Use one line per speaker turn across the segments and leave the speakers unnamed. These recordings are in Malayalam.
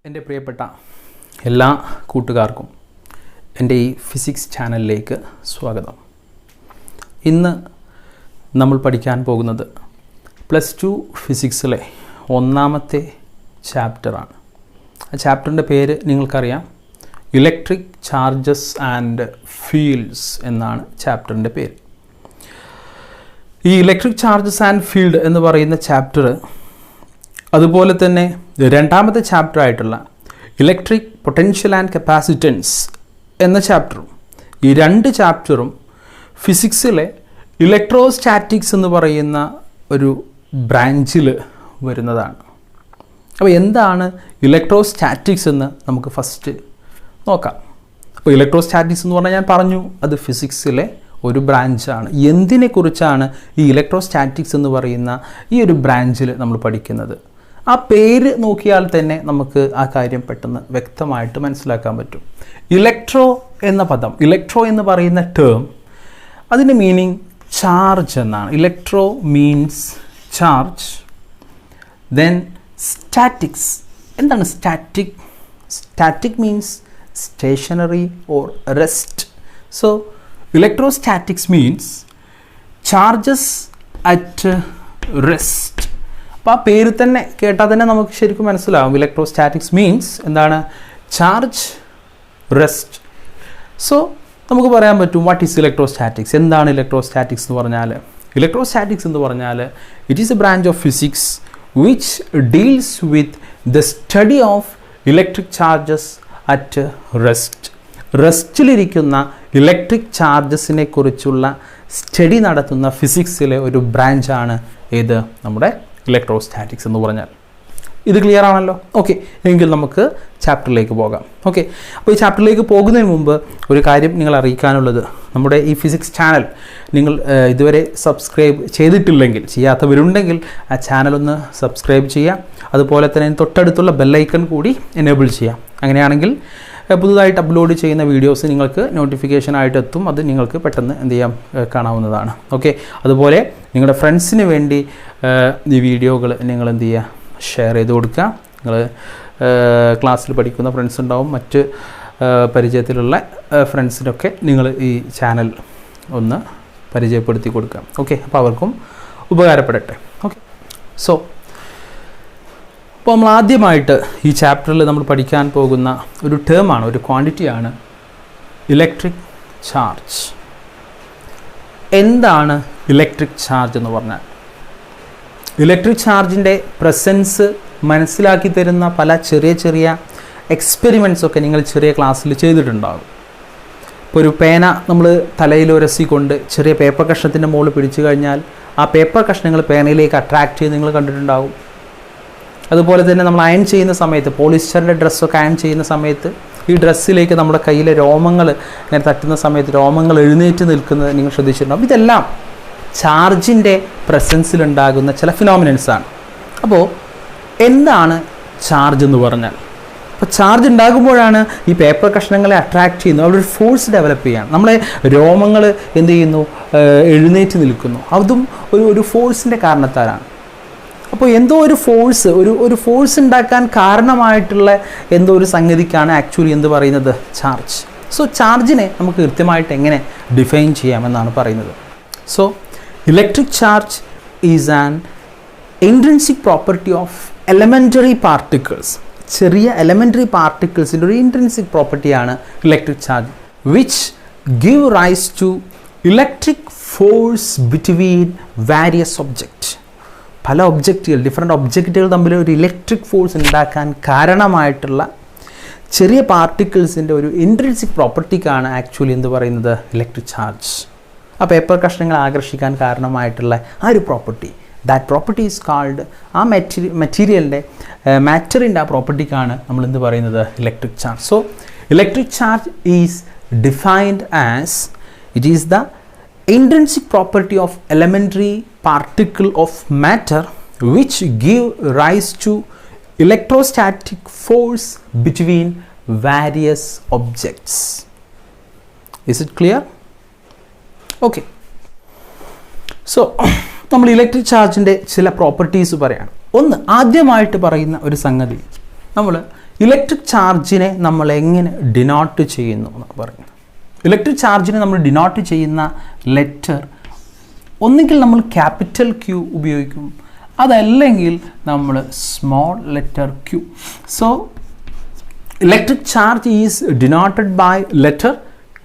എൻ്റെ പ്രിയപ്പെട്ട എല്ലാ കൂട്ടുകാർക്കും എൻ്റെ ഈ ഫിസിക്സ് ചാനലിലേക്ക് സ്വാഗതം. ഇന്ന് നമ്മൾ പഠിക്കാൻ പോകുന്നത് +2 ഫിസിക്സിലെ ഒന്നാമത്തെ ചാപ്റ്ററാണ്. ആ ചാപ്റ്ററിൻ്റെ പേര് നിങ്ങൾക്കറിയാം, ഇലക്ട്രിക് ചാർജസ് ആൻഡ് ഫീൽഡ്സ് എന്നാണ് ചാപ്റ്ററിൻ്റെ പേര്. ഈ ഇലക്ട്രിക് ചാർജസ് ആൻഡ് ഫീൽഡ് എന്ന് പറയുന്ന ചാപ്റ്റർ, അതുപോലെ തന്നെ രണ്ടാമത്തെ ചാപ്റ്റർ ആയിട്ടുള്ള ഇലക്ട്രിക് പൊട്ടൻഷ്യൽ ആൻഡ് കപ്പാസിറ്റൻസ് എന്ന ചാപ്റ്ററും, ഈ രണ്ട് ചാപ്റ്ററും ഫിസിക്സിലെ ഇലക്ട്രോസ്റ്റാറ്റിക്സ് എന്ന് പറയുന്ന ഒരു ബ്രാഞ്ചിൽ വരുന്നതാണ്. അപ്പോൾ എന്താണ് ഇലക്ട്രോസ്റ്റാറ്റിക്സ് എന്ന് നമുക്ക് ഫസ്റ്റ് നോക്കാം. അപ്പോൾ ഇലക്ട്രോസ്റ്റാറ്റിക്സ് എന്ന് പറഞ്ഞാൽ ഞാൻ പറഞ്ഞു, അത് ഫിസിക്സിലെ ഒരു ബ്രാഞ്ചാണ്. എന്തിനെക്കുറിച്ചാണ് ഈ ഇലക്ട്രോസ്റ്റാറ്റിക്സ് എന്ന് പറയുന്ന ഈ ഒരു ബ്രാഞ്ചിൽ നമ്മൾ പഠിക്കുന്നത്? ആ പേര് നോക്കിയാൽ തന്നെ നമുക്ക് ആ കാര്യം പെട്ടെന്ന് വ്യക്തമായിട്ട് മനസ്സിലാക്കാൻ പറ്റും. ഇലക്ട്രോ എന്ന പദം, ഇലക്ട്രോ എന്ന് പറയുന്ന ടേം, അതിൻ്റെ മീനിങ് ചാർജ് എന്നാണ്. Electro means charge. Then statics. എന്താണ് static? Static means stationary or rest. So electrostatics means charges at rest. അപ്പോൾ ആ പേര് തന്നെ കേട്ടാൽ തന്നെ നമുക്ക് ശരിക്കും മനസ്സിലാവും. ഇലക്ട്രോസ്റ്റാറ്റിക്സ് മീൻസ് എന്താണ്? Charge, rest. സോ നമുക്ക് പറയാൻ പറ്റും, വാട്ട് ഈസ് ഇലക്ട്രോസ്റ്റാറ്റിക്സ്? എന്താണ് ഇലക്ട്രോസ്റ്റാറ്റിക്സ് എന്ന് പറഞ്ഞാൽ? ഇലക്ട്രോസ്റ്റാറ്റിക്സ് എന്ന് പറഞ്ഞാൽ it is a branch of physics which deals with the study of electric charges at rest. റെസ്റ്റിലിരിക്കുന്ന electric ചാർജസിനെ കുറിച്ചുള്ള സ്റ്റഡി നടത്തുന്ന ഫിസിക്സിലെ ഒരു ബ്രാഞ്ചാണ് ഏത്? നമ്മുടെ ഇലക്ട്രോസ്റ്റാറ്റിക്സ് എന്ന് പറഞ്ഞാൽ. ഇത് ക്ലിയർ ആണല്ലോ? ഓക്കെ, എങ്കിൽ നമുക്ക് ചാപ്റ്ററിലേക്ക് പോകാം. ഓക്കെ, അപ്പോൾ ഈ ചാപ്റ്ററിലേക്ക് പോകുന്നതിന് മുമ്പ് ഒരു കാര്യം നിങ്ങൾ അറിയിക്കാനുള്ളത്, നമ്മുടെ ഈ ഫിസിക്സ് ചാനൽ നിങ്ങൾ ഇതുവരെ സബ്സ്ക്രൈബ് ചെയ്തിട്ടില്ലെങ്കിൽ, ചെയ്യാത്തവരുണ്ടെങ്കിൽ ആ ചാനലൊന്ന് സബ്സ്ക്രൈബ് ചെയ്യാം. അതുപോലെ തന്നെ തൊട്ടടുത്തുള്ള ബെല്ലൈക്കൺ കൂടി എനേബിൾ ചെയ്യാം. അങ്ങനെയാണെങ്കിൽ പുതുതായിട്ട് അപ്ലോഡ് ചെയ്യുന്ന വീഡിയോസ് നിങ്ങൾക്ക് നോട്ടിഫിക്കേഷനായിട്ട് എത്തും. അത് നിങ്ങൾക്ക് പെട്ടെന്ന് എന്ത് ചെയ്യാം, കാണാവുന്നതാണ്. ഓക്കെ, അതുപോലെ നിങ്ങളുടെ ഫ്രണ്ട്സിന് വേണ്ടി ഈ വീഡിയോകൾ നിങ്ങൾ എന്ത് ചെയ്യുക, ഷെയർ ചെയ്ത് കൊടുക്കുക. നിങ്ങൾ ക്ലാസ്സിൽ പഠിക്കുന്ന ഫ്രണ്ട്സ് ഉണ്ടാവും, മറ്റ് പരിചയത്തിലുള്ള ഫ്രണ്ട്സിനൊക്കെ നിങ്ങൾ ഈ ചാനൽ ഒന്ന് പരിചയപ്പെടുത്തി കൊടുക്കുക. ഓക്കെ, അപ്പോൾ അവർക്കും ഉപകാരപ്പെടട്ടെ. ഓക്കെ, സോ അപ്പോൾ നമ്മൾ ആദ്യമായിട്ട് ഈ ചാപ്റ്ററിൽ നമ്മൾ പഠിക്കാൻ പോകുന്ന ഒരു ടേമാണ്, ഒരു ക്വാണ്ടിറ്റിയാണ് ഇലക്ട്രിക് ചാർജ്. എന്താണ് ഇലക്ട്രിക് ചാർജ് എന്ന് പറഞ്ഞാൽ? ഇലക്ട്രിക് ചാർജിൻ്റെ പ്രസൻസ് മനസ്സിലാക്കി തരുന്ന പല ചെറിയ ചെറിയ എക്സ്പെരിമെൻറ്റ്സൊക്കെ നിങ്ങൾ ചെറിയ ക്ലാസ്സിൽ ചെയ്തിട്ടുണ്ടാകും. ഇപ്പോൾ ഒരു പേന നമ്മൾ തലയിൽ ഉരസിക്കൊണ്ട് ചെറിയ പേപ്പർ കഷ്ണത്തിൻ്റെ മുകളിൽ പിടിച്ചു കഴിഞ്ഞാൽ ആ പേപ്പർ കഷ്ണങ്ങൾ പേനയിലേക്ക് അട്രാക്റ്റ് ചെയ്ത് നിങ്ങൾ കണ്ടിട്ടുണ്ടാകും. അതുപോലെ തന്നെ നമ്മൾ അയൺ ചെയ്യുന്ന സമയത്ത്, പോളിസ്റ്ററിൻ്റെ ഡ്രസ്സൊക്കെ അയൺ ചെയ്യുന്ന സമയത്ത് ഈ ഡ്രസ്സിലേക്ക് നമ്മുടെ കയ്യിലെ രോമങ്ങൾ ഇങ്ങനെ തട്ടുന്ന സമയത്ത് രോമങ്ങൾ എഴുന്നേറ്റ് നിൽക്കുന്നത് നിങ്ങൾ ശ്രദ്ധിച്ചിട്ടുണ്ടാകും. ഇതെല്ലാം ചാർജിൻ്റെ പ്രസൻസിലുണ്ടാകുന്ന ചില ഫിനോമിനൻസാണ്. അപ്പോൾ എന്താണ് ചാർജ് എന്ന് പറഞ്ഞാൽ? അപ്പോൾ ചാർജ് ഉണ്ടാകുമ്പോഴാണ് ഈ പേപ്പർ കഷ്ണങ്ങളെ അട്രാക്റ്റ് ചെയ്യുന്നു, അവിടെ ഒരു ഫോഴ്സ് ഡെവലപ്പ് ചെയ്യാണ്. നമ്മളെ രോമങ്ങൾ എന്ത് ചെയ്യുന്നു, എഴുന്നേറ്റ് നിൽക്കുന്നു. അതും ഒരു ഫോഴ്സിൻ്റെ കാരണത്താലാണ്. അപ്പോൾ എന്തോ ഒരു ഫോഴ്സ് ഉണ്ടാക്കാൻ കാരണമായിട്ടുള്ള എന്തോ ഒരു സംഗതിക്കാണ് ആക്ച്വലി എന്ത് പറയുന്നത്, ചാർജ്. സോ ചാർജിനെ നമുക്ക് കൃത്യമായിട്ട് എങ്ങനെ ഡിഫൈൻ ചെയ്യാമെന്നാണ് പറയുന്നത്. So electric charge is an intrinsic property of elementary particles. ചെറിയ എലമെൻ്ററി പാർട്ടിക്കിൾസിൻ്റെ ഒരു ഇൻട്രിൻസിക് പ്രോപ്പർട്ടിയാണ് electric charge, which give rise to electric force between various object. പല ഒബ്ജക്റ്റുകൾ, ഡിഫറെൻ്റ് ഒബ്ജക്റ്റുകൾ തമ്മിൽ ഒരു ഇലക്ട്രിക് ഫോഴ്സ് ഉണ്ടാക്കാൻ കാരണമായിട്ടുള്ള ചെറിയ പാർട്ടിക്കിൾസിൻ്റെ ഒരു ഇൻട്രിൻസിക് പ്രോപ്പർട്ടിക്കാണ് ആക്ച്വലി എന്ത് പറയുന്നത്, ഇലക്ട്രിക് ചാർജ്. ആ പേപ്പർ കഷ്ണങ്ങൾ ആകർഷിക്കാൻ കാരണമായിട്ടുള്ള ആ ഒരു property, that property is called, ആ മെറ്റീരിയലിൻ്റെ മാറ്ററിൻ്റെ ആ പ്രോപ്പർട്ടിക്കാണ് നമ്മൾ എന്ത് പറയുന്നത്, electric charge. So electric charge is defined as it is the intrinsic property of elementary particle of matter which give rise to electrostatic force between various objects. Is it clear? Okay, so നമ്മൾ ഇലക്ട്രിക് ചാർജിൻ്റെ ചില പ്രോപ്പർട്ടീസ് പറയാണ്. ഒന്ന്, ആദ്യമായിട്ട് പറയുന്ന ഒരു സംഗതി, നമ്മൾ ഇലക്ട്രിക് ചാർജിനെ നമ്മൾ എങ്ങനെ ഡിനോട്ട് ചെയ്യുന്നു എന്ന് പറയുന്നത്. ഇലക്ട്രിക് ചാർജിനെ നമ്മൾ ഡിനോട്ട് ചെയ്യുന്ന ലെറ്റർ ഒന്നുകിൽ നമ്മൾ ക്യാപിറ്റൽ ക്യൂ ഉപയോഗിക്കും, അതല്ലെങ്കിൽ നമ്മൾ small letter Q. So electric charge is denoted by letter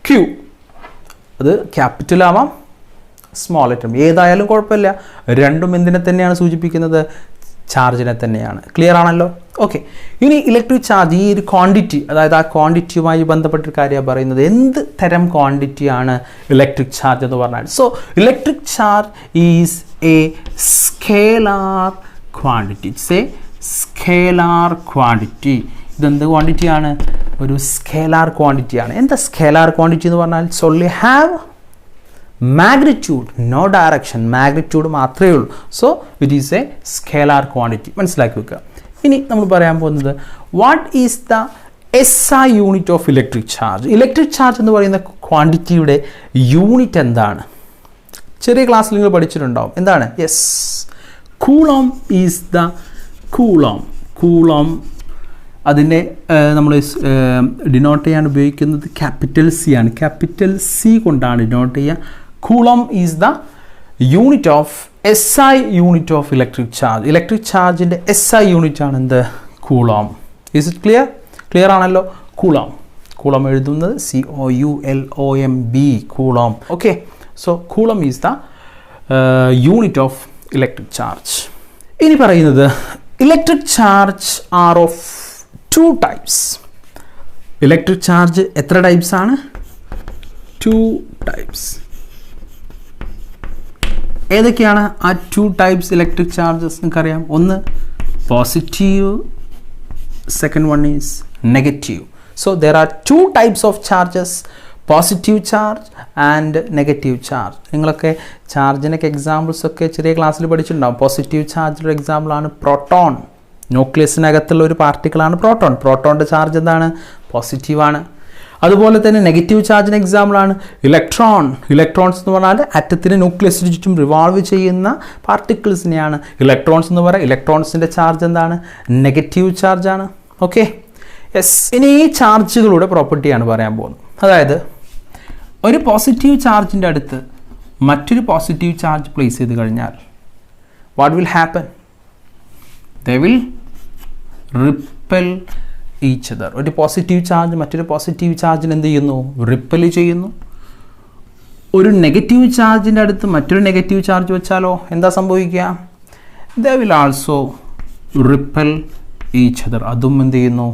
Q. അത് ക്യാപിറ്റൽ ആവാം, സ്മോൾ ലെറ്റർ, ഏതായാലും കുഴപ്പമില്ല. രണ്ടും എന്തിനെ തന്നെയാണ് സൂചിപ്പിക്കുന്നത്? ചാർജിനെ തന്നെയാണ്. ക്ലിയർ ആണല്ലോ? ഓക്കെ. ഇനി ഇലക്ട്രിക് ചാർജ് ഈ ഒരു ക്വാണ്ടിറ്റി, അതായത് ആ ക്വാണ്ടിറ്റിയുമായി ബന്ധപ്പെട്ടൊരു കാര്യമാണ് പറയുന്നത്. എന്ത് തരം ക്വാണ്ടിറ്റിയാണ് ഇലക്ട്രിക് ചാർജ് എന്ന് പറഞ്ഞാൽ? So electric charge is a scalar quantity. It's A scalar quantity. ഇതെന്ത് ക്വാണ്ടിറ്റിയാണ്? ഒരു സ്കേലാർ ക്വാണ്ടിറ്റിയാണ്. എന്താ സ്കേലാർ ക്വാണ്ടിറ്റി എന്ന് പറഞ്ഞാൽ? So only have magnitude, no direction. Magnitude മാത്രമേ ഉള്ളൂ. So it is a scalar quantity. മനസ്സിലാക്കി വെക്കുക. ഇനി നമ്മൾ പറയാൻ പോകുന്നത് what is the SI unit of electric charge. Electric charge എന്ന് പറയുന്ന ക്വാണ്ടിറ്റിയുടെ യൂണിറ്റ് എന്താണ്? ചെറിയ ക്ലാസ്സിൽ നിങ്ങൾ പഠിച്ചിട്ടുണ്ടാവും. എന്താണ്? Yes, coulomb is the coulomb. Coulomb അതിൻ്റെ നമ്മൾ ഡിനോട്ട് ചെയ്യാൻ ഉപയോഗിക്കുന്നത് ക്യാപിറ്റൽ സി ആണ്. ക്യാപിറ്റൽ സി കൊണ്ടാണ് ഡിനോട്ട് ചെയ്യുക. Coulomb is the unit of SI unit of electric charge. Electric ചാർജിൻ്റെ SI യൂണിറ്റ് ആണ് എന്ത്? Coulomb. Is it clear? Clear ആണല്ലോ? കൂളോം. കൂളോം എഴുതുന്നത് COULOMB, coulomb. Okay. So coulomb is the unit of electric charge. ഇനി പറയുന്നത് electric charge are of 2 types. Electric charge എത്ര ടൈപ്സ് ആണ്? 2 types. ഏതൊക്കെയാണ് ആ 2 types ഇലക്ട്രിക് ചാർജസ്? നിങ്ങൾക്കറിയാം. ഒന്ന് positive, second one is negative. So there are 2 types of charges, positive charge and negative charge. നിങ്ങളൊക്കെ ചാർജിനൊക്കെ എക്സാമ്പിൾസ് ഒക്കെ ചെറിയ ക്ലാസ്സിൽ പഠിച്ചിട്ടുണ്ടാവും. പോസിറ്റീവ് ചാർജിൻ്റെ എക്സാമ്പിളാണ് പ്രോട്ടോൺ. ന്യൂക്ലിയസിനകത്തുള്ള ഒരു പാർട്ടിക്കിളാണ് പ്രോട്ടോൺ. പ്രോട്ടോണിൻ്റെ ചാർജ് എന്താണ്? പോസിറ്റീവാണ്. അതുപോലെ തന്നെ നെഗറ്റീവ് ചാർജിന് എക്സാമ്പിളാണ് ഇലക്ട്രോൺ. ഇലക്ട്രോൺസ് എന്ന് പറഞ്ഞാൽ ആറ്റത്തിന് ന്യൂക്ലിയസിന് ചുറ്റും റിവോൾവ് ചെയ്യുന്ന പാർട്ടിക്കിൾസിനെയാണ് ഇലക്ട്രോൺസ് എന്ന് പറയുക. ഇലക്ട്രോൺസിൻ്റെ ചാർജ് എന്താണ്? നെഗറ്റീവ് ചാർജാണ്. Okay, yes. ഇനി ഈ ചാർജുകളുടെ പ്രോപ്പർട്ടിയാണ് പറയാൻ പോകുന്നത്. അതായത് ഒരു പോസിറ്റീവ് ചാർജിൻ്റെ അടുത്ത് മറ്റൊരു പോസിറ്റീവ് ചാർജ് പ്ലേസ് ചെയ്ത് കഴിഞ്ഞാൽ what will happen? They will ripple each other. ഒരു പോസിറ്റീവ് ചാർജ് മറ്റൊരു പോസിറ്റീവ് ചാർജിന് എന്ത് ചെയ്യുന്നു? റിപ്പൽ ചെയ്യുന്നു. ഒരു നെഗറ്റീവ് ചാർജിൻ്റെ അടുത്ത് മറ്റൊരു നെഗറ്റീവ് ചാർജ് വെച്ചാലോ എന്താ സംഭവിക്കുക? They will also ripple each other. അതും എന്ത് ചെയ്യുന്നു?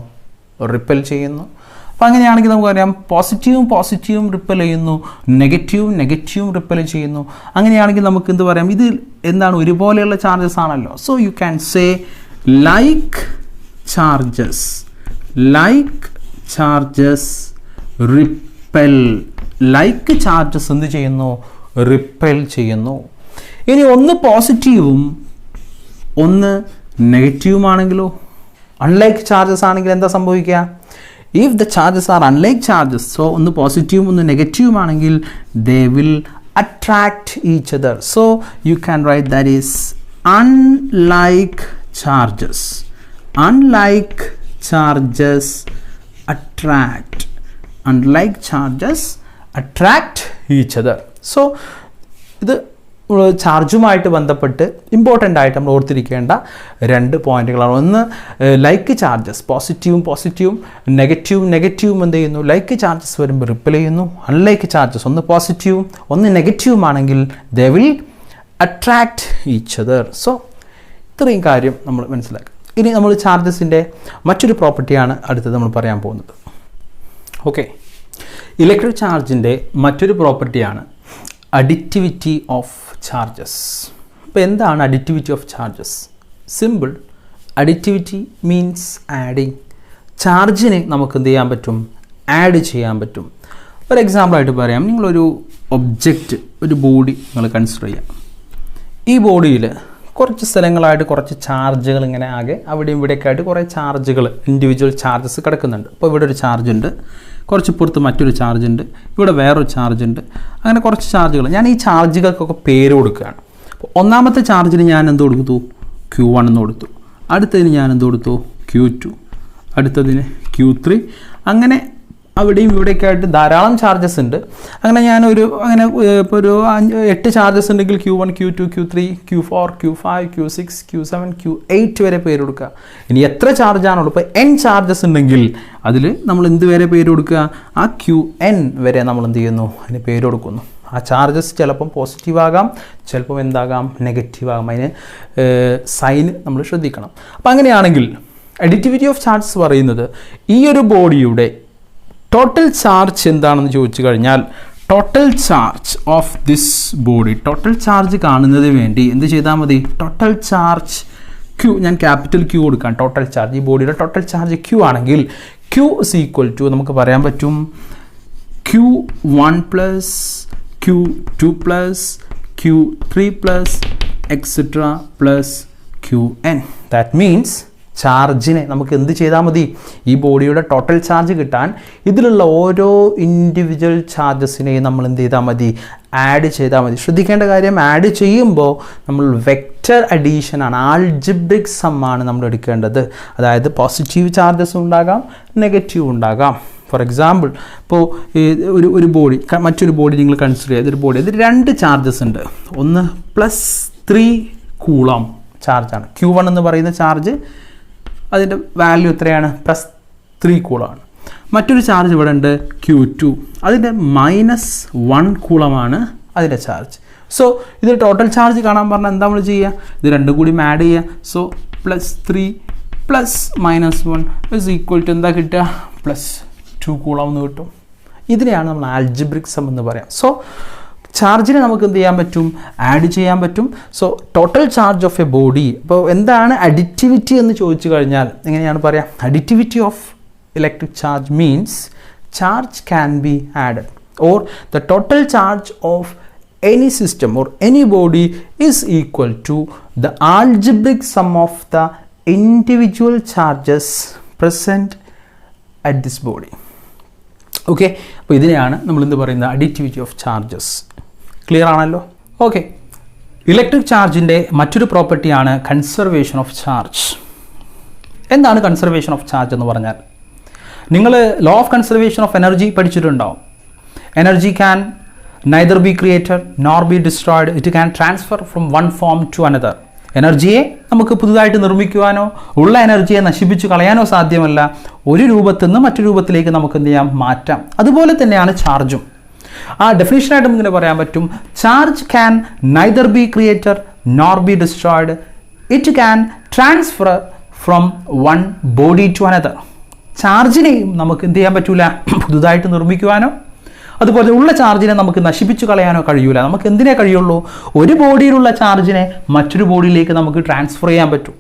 റിപ്പൽ ചെയ്യുന്നു. അപ്പോൾ അങ്ങനെയാണെങ്കിൽ നമുക്കറിയാം പോസിറ്റീവും റിപ്പൽ ചെയ്യുന്നു, നെഗറ്റീവും റിപ്പൽ ചെയ്യുന്നു. അങ്ങനെയാണെങ്കിൽ നമുക്ക് എന്ത് പറയാം? ഇത് എന്താണ്? ഒരുപോലെയുള്ള ചാർജസ് ആണല്ലോ. So you can say like charges ripple. Like charges എന്ത് ചെയ്യുന്നു? റിപ്പൽ ചെയ്യുന്നു. ഇനി ഒന്ന് പോസിറ്റീവും ഒന്ന് നെഗറ്റീവുമാണെങ്കിലോ? അൺലൈക്ക് ചാർജസ് ആണെങ്കിൽ എന്താ സംഭവിക്കുക? If the charges are unlike charges, so ഒന്ന് പോസിറ്റീവും ഒന്ന് നെഗറ്റീവുമാണെങ്കിൽ they will attract each other. So you can write that is unlike charges. Unlike charges attract. Unlike charges attract each other. So ഇത് ചാർജുമായിട്ട് ബന്ധപ്പെട്ട് ഇമ്പോർട്ടൻ്റ് ആയിട്ട് നമ്മൾ ഓർത്തിരിക്കേണ്ട 2 പോയിന്റുകളാണ്. ഒന്ന് ലൈക്ക് ചാർജസ്, പോസിറ്റീവും നെഗറ്റീവും എന്ത് ചെയ്യുന്നു? ലൈക്ക് ചാർജസ് വരുമ്പോൾ റിപ്പൽ ചെയ്യുന്നു. അൺലൈക്ക് ചാർജസ് ഒന്ന് പോസിറ്റീവും ഒന്ന് നെഗറ്റീവുമാണെങ്കിൽ they will attract each other. So ഇത്രയും കാര്യം നമ്മൾ മനസ്സിലാക്കുക. ഇനി നമ്മൾ ചാർജസിൻ്റെ മറ്റൊരു പ്രോപ്പർട്ടിയാണ് അടുത്തത് നമ്മൾ പറയാൻ പോകുന്നത്. ഓക്കെ, ഇലക്ട്രിക് ചാർജിൻ്റെ മറ്റൊരു പ്രോപ്പർട്ടിയാണ് അഡിറ്റിവിറ്റി ഓഫ് ചാർജസ്. അപ്പോൾ എന്താണ് additivity of charges? Simple. Additivity means adding. ചാർജിനെ നമുക്ക് എന്ത് ചെയ്യാൻ പറ്റും? ആഡ് ചെയ്യാൻ പറ്റും. ഒരു എക്സാമ്പിളായിട്ട് പറയാം. നിങ്ങളൊരു ഒബ്ജക്റ്റ്, ഒരു ബോഡി നിങ്ങൾ കൺസിഡർ ചെയ്യാം. ഈ ബോഡിയിൽ കുറച്ച് സ്ഥലങ്ങളായിട്ട് കുറച്ച് ചാർജുകൾ ഇങ്ങനെ ആകെ അവിടെയും ഇവിടെയൊക്കെ ആയിട്ട് കുറേ ചാർജുകൾ, ഇൻഡിവിജ്വൽ ചാർജസ് കിടക്കുന്നുണ്ട്. അപ്പോൾ ഇവിടെ ഒരു ചാർജ് ഉണ്ട്, കുറച്ച് പുറത്ത് മറ്റൊരു ചാർജ് ഉണ്ട്, ഇവിടെ വേറൊരു ചാർജ് ഉണ്ട്. അങ്ങനെ കുറച്ച് ചാർജുകൾ. ഞാൻ ഈ ചാർജുകൾക്കൊക്കെ പേര് കൊടുക്കുകയാണ്. അപ്പോൾ ഒന്നാമത്തെ ചാർജിന് ഞാൻ എന്ത് കൊടുത്തു? Q1 എന്ന് കൊടുത്തു. അടുത്തതിന് ഞാൻ എന്ത് കൊടുത്തു? Q2. അടുത്തതിന് Q3. അങ്ങനെ അവിടെയും ഇവിടെയൊക്കെ ആയിട്ട് ധാരാളം ചാർജസ് ഉണ്ട്. അങ്ങനെ ഇപ്പോൾ ഒരു 8 ചാർജസ് ഉണ്ടെങ്കിൽ Q1, Q2, Q3, Q4, Q5, Q6, Q7, Q8 വരെ പേര് കൊടുക്കുക. ഇനി എത്ര ചാർജാണുള്ളൂ, ഇപ്പോൾ n ചാർജസ് ഉണ്ടെങ്കിൽ അതിൽ നമ്മൾ എന്ത് വരെ പേര് കൊടുക്കുക, ആ Qn വരെ നമ്മൾ എന്ത് ചെയ്യുന്നു, അതിന് പേര് കൊടുക്കുന്നു. ആ ചാർജസ് ചിലപ്പം പോസിറ്റീവ് ആകാം, ചിലപ്പം എന്താകാം, നെഗറ്റീവ് ആകാം. അതിന് സൈൻ നമ്മൾ ശ്രദ്ധിക്കണം. അപ്പോൾ അങ്ങനെയാണെങ്കിൽ അഡിറ്റിവിറ്റി ഓഫ് ചാർജസ് പറയുന്നത് ഈ ഒരു ബോഡിയുടെ ടോട്ടൽ ചാർജ് എന്താണെന്ന് ചോദിച്ചു കഴിഞ്ഞാൽ total charge of this body, total charge കാണുന്നതിന് വേണ്ടി എന്ത് ചെയ്താൽ മതി, ടോട്ടൽ ചാർജ് Q, ഞാൻ ക്യാപിറ്റൽ Q കൊടുക്കാം. ടോട്ടൽ ചാർജ്, ഈ ബോഡിയുടെ ടോട്ടൽ ചാർജ് Q ആണെങ്കിൽ Q is equal to നമുക്ക് പറയാൻ പറ്റും Q1 plus Q2 plus Q3 plus etcetera plus Qn. That means ചാർജിനെ നമുക്ക് എന്ത് ചെയ്താൽ മതി, ഈ ബോഡിയുടെ ടോട്ടൽ ചാർജ് കിട്ടാൻ ഇതിലുള്ള ഓരോ ഇൻഡിവിജ്വൽ ചാർജസിനെയും നമ്മൾ എന്ത് ചെയ്താൽ മതി, ആഡ് ചെയ്താൽ മതി. ശ്രദ്ധിക്കേണ്ട കാര്യം, ആഡ് ചെയ്യുമ്പോൾ നമ്മൾ വെക്റ്റർ അഡീഷനാണ്, ആൾജിബ്രിക് സമ്മാണ് നമ്മൾ എടുക്കേണ്ടത്. അതായത് പോസിറ്റീവ് ചാർജസ് ഉണ്ടാകാം, നെഗറ്റീവ് ഉണ്ടാകാം. ഫോർ എക്സാമ്പിൾ, ഇപ്പോൾ ഒരു ബോഡി, മറ്റൊരു ബോഡി നിങ്ങൾ കൺസിഡർ ചെയ്യുക. ഇതൊരു ബോഡി, ഇതിൽ 2 ചാർജസ് ഉണ്ട്. ഒന്ന് +3 കൂളോം ചാർജാണ്. Q1 എന്ന് പറയുന്ന ചാർജ്, അതിൻ്റെ വാല്യൂ എത്രയാണ്, +3 കൂളമാണ്. മറ്റൊരു ചാർജ് ഇവിടെ ഉണ്ട് Q2, അതിൻ്റെ -1 കൂളമാണ് അതിൻ്റെ ചാർജ്. സോ ഇത് ടോട്ടൽ ചാർജ് കാണാൻ പറഞ്ഞാൽ എന്താ നമ്മൾ ചെയ്യുക, ഇത് രണ്ടും കൂടി ആഡ് ചെയ്യുക. സോ +3 + -1 ഇസ് ഈക്വൽ ടു എന്താ കിട്ടുക, +2 കൂളം എന്ന് കിട്ടും. ഇതിനെയാണ് നമ്മൾ ആൽജിബ്രിക് സം എന്ന് പറയാം. സോ ചാർജിനെ നമുക്ക് എന്ത് ചെയ്യാൻ പറ്റും, ആഡ് ചെയ്യാൻ പറ്റും. So total charge of A body. അപ്പോൾ എന്താണ് അഡിറ്റിവിറ്റി എന്ന് ചോദിച്ചു കഴിഞ്ഞാൽ എങ്ങനെയാണ് പറയാം, additivity of electric charge means charge can be added or the total charge of any system or any body is equal to the algebraic sum of the individual charges present at this body. Okay, അപ്പോൾ ഇതിനെയാണ് നമ്മൾ എന്ത് പറയുന്നത്, അഡിറ്റിവിറ്റി ഓഫ് ചാർജസ്. ക്ലിയർ ആണല്ലോ? ഓക്കെ, ഇലക്ട്രിക് ചാർജിൻ്റെ മറ്റൊരു പ്രോപ്പർട്ടിയാണ് കൺസർവേഷൻ ഓഫ് ചാർജ്. എന്താണ് കൺസർവേഷൻ ഓഫ് ചാർജ് എന്ന് പറഞ്ഞാൽ, നിങ്ങൾ law of conservation of energy പഠിച്ചിട്ടുണ്ടാവും. Energy can neither be created nor be destroyed, it can transfer from one form to another. എനർജിയെ നമുക്ക് പുതുതായിട്ട് നിർമ്മിക്കുവാനോ ഉള്ള എനർജിയെ നശിപ്പിച്ചു കളയാനോ സാധ്യമല്ല. ഒരു രൂപത്തിൽ നിന്ന് മറ്റൊരു രൂപത്തിലേക്ക് നമുക്ക് എന്ത് ചെയ്യാം, മാറ്റാം. അതുപോലെ തന്നെയാണ് ചാർജും. ആ ഡെഫിനിഷനായിട്ട് ഇങ്ങനെ പറയാൻ പറ്റും, charge can neither be created nor be destroyed, it can transfer from one body to another. ചാർജിനെയും നമുക്ക് എന്ത് ചെയ്യാൻ പറ്റൂല, പുതുതായിട്ട് നിർമ്മിക്കുവാനോ അതുപോലെ ഉള്ള ചാർജിനെ നമുക്ക് നശിപ്പിച്ചു കളയാനോ കഴിയൂല. നമുക്ക് എന്തിനേ കഴിയുള്ളൂ, ഒരു ബോഡിയിലുള്ള ചാർജിനെ മറ്റൊരു ബോഡിയിലേക്ക് നമുക്ക് ട്രാൻസ്ഫർ ചെയ്യാൻ പറ്റും.